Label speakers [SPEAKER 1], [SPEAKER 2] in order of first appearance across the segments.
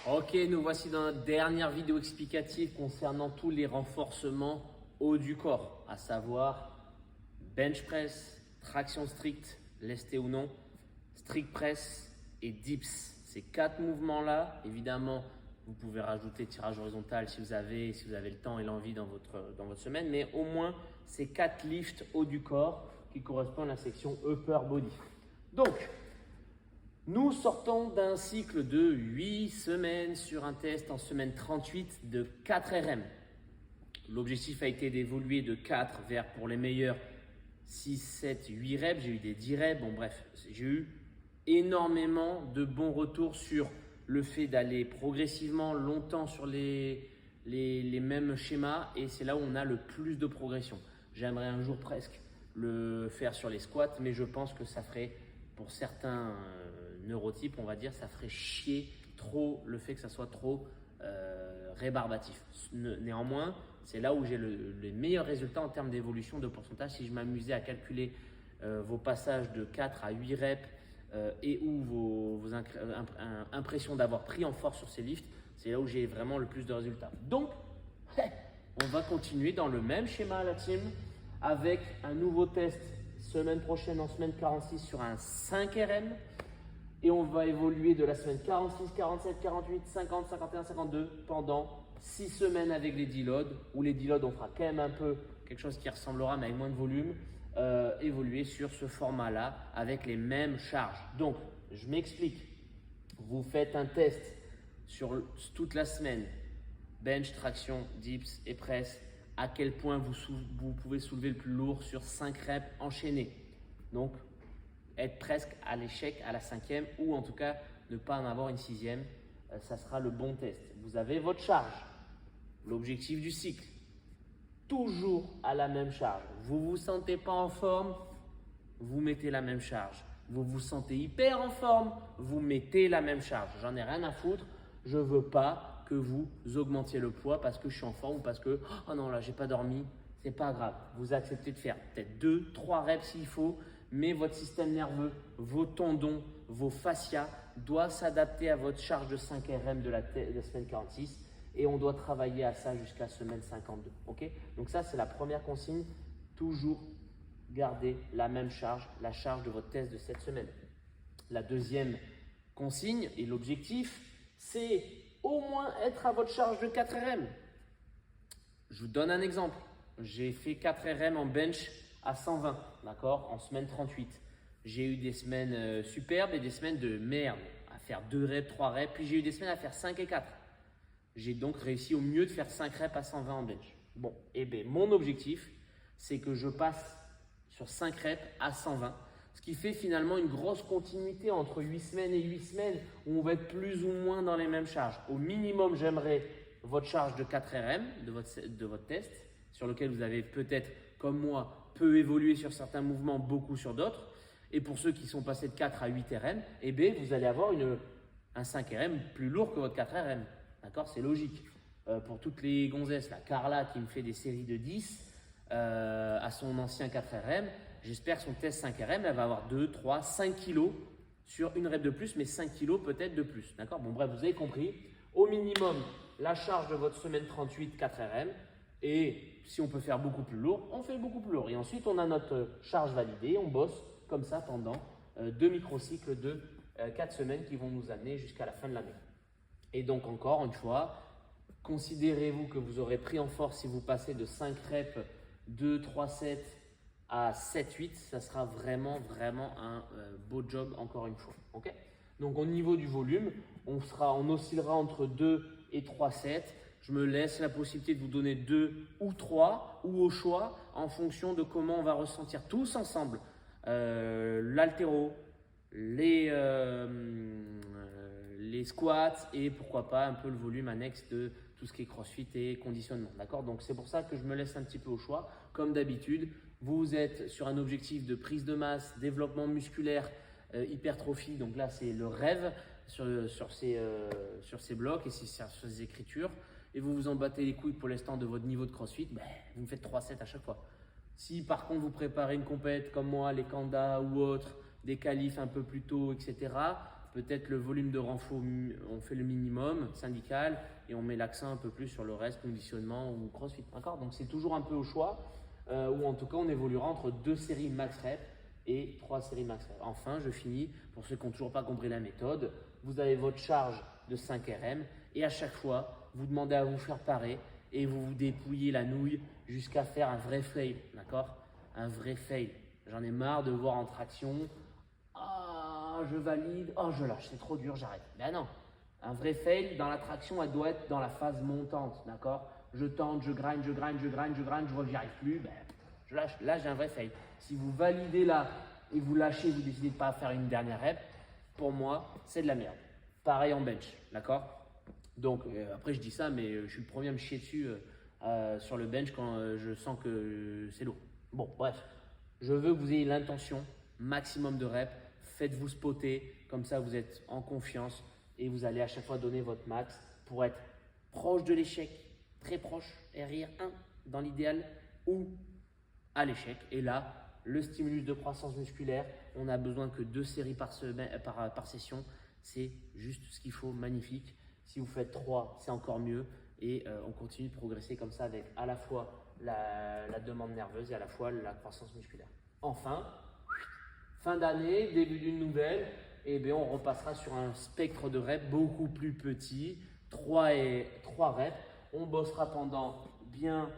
[SPEAKER 1] Ok, nous voici dans notre dernière vidéo explicative concernant tous les renforcements haut du corps, à savoir bench press, traction stricte, lesté ou non, strict press et dips. Ces quatre mouvements-là, évidemment, vous pouvez rajouter tirage horizontal si vous avez le temps et l'envie dans votre semaine, mais au moins ces quatre lifts haut du corps qui correspondent à la section upper body. Donc, nous sortons d'un cycle de 8 semaines sur un test en semaine 38 de 4 RM. L'objectif a été d'évoluer de 4 vers, pour les meilleurs, 6, 7, 8 reps. J'ai eu des 10 reps. Bon bref, j'ai eu énormément de bons retours sur le fait d'aller progressivement longtemps sur les mêmes schémas et c'est là où on a le plus de progression. J'aimerais un jour presque le faire sur les squats, mais je pense que ça ferait, pour certains neurotypes, on va dire, ça ferait chier trop le fait que ça soit trop rébarbatif. Néanmoins, c'est là où j'ai les meilleurs résultats en termes d'évolution de pourcentage. Si je m'amusais à calculer vos passages de 4 à 8 reps et ou vos impressions d'avoir pris en force sur ces lifts, c'est là où j'ai vraiment le plus de résultats. Donc, on va continuer dans le même schéma la team avec un nouveau test semaine prochaine en semaine 46 sur un 5 RM. Et on va évoluer de la semaine 46, 47, 48, 50, 51, 52 pendant 6 semaines avec les deloads. Où les deloads, on fera quand même un peu quelque chose qui ressemblera mais avec moins de volume. Évoluer sur ce format-là avec les mêmes charges. Donc, je m'explique. Vous faites un test sur toute la semaine. Bench, traction, dips et press. À quel point vous pouvez soulever le plus lourd sur 5 reps enchaînés. Donc, être presque à l'échec à la 5e ou en tout cas ne pas en avoir une 6e, ça sera le bon test. Vous avez votre charge, l'objectif du cycle, toujours à la même charge. Vous ne vous sentez pas en forme, vous mettez la même charge. Vous vous sentez hyper en forme, vous mettez la même charge. J'en ai rien à foutre, je ne veux pas que vous augmentiez le poids parce que je suis en forme ou parce que oh non là j'ai pas dormi. C'est pas grave, vous acceptez de faire peut-être 2, 3 reps s'il faut, mais votre système nerveux, vos tendons, vos fascias doivent s'adapter à votre charge de 5 RM de la semaine 46 et on doit travailler à ça jusqu'à semaine 52. Okay, donc ça, c'est la première consigne, toujours garder la même charge, la charge de votre test de cette semaine. La deuxième consigne et l'objectif, c'est au moins être à votre charge de 4 RM. Je vous donne un exemple. J'ai fait 4 RM en bench à 120, d'accord, en semaine 38. J'ai eu des semaines superbes et des semaines de merde, à faire 2 reps, 3 reps, puis j'ai eu des semaines à faire 5 et 4. J'ai donc réussi au mieux de faire 5 reps à 120 en bench. Bon, et bien mon objectif, c'est que je passe sur 5 reps à 120, ce qui fait finalement une grosse continuité entre 8 semaines et 8 semaines où on va être plus ou moins dans les mêmes charges. Au minimum, j'aimerais votre charge de 4 RM de votre test, sur lequel vous avez peut-être, comme moi, peu évolué sur certains mouvements, beaucoup sur d'autres. Et pour ceux qui sont passés de 4 à 8 RM, eh bien, vous allez avoir un 5 RM plus lourd que votre 4 RM. D'accord, c'est logique. Pour toutes les gonzesses, la Carla qui me fait des séries de 10 à son ancien 4 RM, j'espère que son test 5 RM, elle va avoir 2, 3, 5 kilos sur une rep de plus, mais 5 kilos peut-être de plus. D'accord, bon bref, vous avez compris. Au minimum, la charge de votre semaine 38, 4 RM. Et si on peut faire beaucoup plus lourd, on fait beaucoup plus lourd. Et ensuite, on a notre charge validée. On bosse comme ça pendant 2 microcycles de 4 semaines qui vont nous amener jusqu'à la fin de l'année. Et donc, encore une fois, considérez-vous que vous aurez pris en force si vous passez de 5 reps, 2, 3, 7 à 7, 8. Ça sera vraiment un beau job encore une fois. Okay, donc, au niveau du volume, on oscillera entre 2 et 3 sets. Je me laisse la possibilité de vous donner 2 ou 3 ou au choix en fonction de comment on va ressentir tous ensemble l'haltéro, les squats et pourquoi pas un peu le volume annexe de tout ce qui est crossfit et conditionnement. D'accord, donc c'est pour ça que je me laisse un petit peu au choix. Comme d'habitude, vous êtes sur un objectif de prise de masse, développement musculaire, hypertrophie. Donc là, c'est le rêve sur ces blocs et sur ces écritures. Et vous vous en battez les couilles pour l'instant de votre niveau de crossfit, ben, vous me faites 3 sets à chaque fois. Si par contre vous préparez une compète comme moi, les Kanda ou autres, des qualifs un peu plus tôt, etc., peut-être le volume de renfort, on fait le minimum syndical et on met l'accent un peu plus sur le reste, conditionnement ou crossfit. D'accord? Donc c'est toujours un peu au choix, ou en tout cas on évoluera entre 2 séries max rep et 3 séries max rep. Enfin, je finis, pour ceux qui n'ont toujours pas compris la méthode, vous avez votre charge de 5 RM et à chaque fois, vous demandez à vous faire parer et vous vous dépouillez la nouille jusqu'à faire un vrai fail, d'accord? Un vrai fail. J'en ai marre de voir en traction, ah, je valide, oh, je lâche, c'est trop dur, j'arrête. Ben non, un vrai fail, dans la traction, elle doit être dans la phase montante, d'accord? Je tente, je grind, je vois que j'y arrive plus, ben, je lâche. Là, j'ai un vrai fail. Si vous validez là et vous lâchez, vous décidez de ne pas faire une dernière rep, pour moi, c'est de la merde. Pareil en bench, d'accord? Donc, après, je dis ça, mais je suis le premier à me chier dessus sur le bench quand je sens que c'est lourd. Bon, bref, je veux que vous ayez l'intention, maximum de reps, faites-vous spotter, comme ça vous êtes en confiance et vous allez à chaque fois donner votre max pour être proche de l'échec, très proche, RIR 1 dans l'idéal, ou à l'échec. Et là, le stimulus de croissance musculaire, on a besoin que 2 séries par session, c'est juste ce qu'il faut, magnifique. Si vous faites 3, c'est encore mieux. Et on continue de progresser comme ça avec à la fois la demande nerveuse et à la fois la croissance musculaire. Enfin, fin d'année, début d'une nouvelle, et bien on repassera sur un spectre de reps beaucoup plus petit, 3 reps. On bossera pendant bien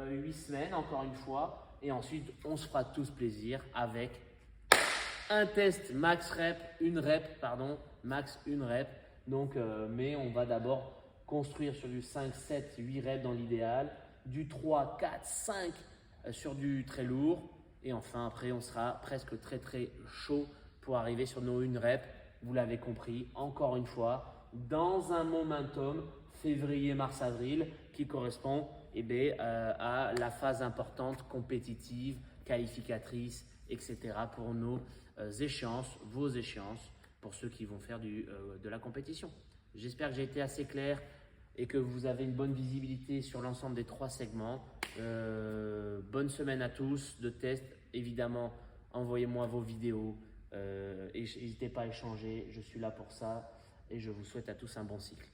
[SPEAKER 1] 8 semaines, encore une fois, et ensuite on se fera tous plaisir avec un test max rep, max une rep. Donc, mais on va d'abord construire sur du 5, 7, 8 reps dans l'idéal, du 3, 4, 5 sur du très lourd. Et enfin, après, on sera presque très chaud pour arriver sur nos 1 rep. Vous l'avez compris, encore une fois, dans un momentum février, mars, avril qui correspond à la phase importante, compétitive, qualificatrice, etc. pour nos échéances, vos échéances, pour ceux qui vont faire de la compétition. J'espère que j'ai été assez clair et que vous avez une bonne visibilité sur l'ensemble des 3 segments. Bonne semaine à tous de test. Évidemment, envoyez-moi vos vidéos et n'hésitez pas à échanger. Je suis là pour ça et je vous souhaite à tous un bon cycle.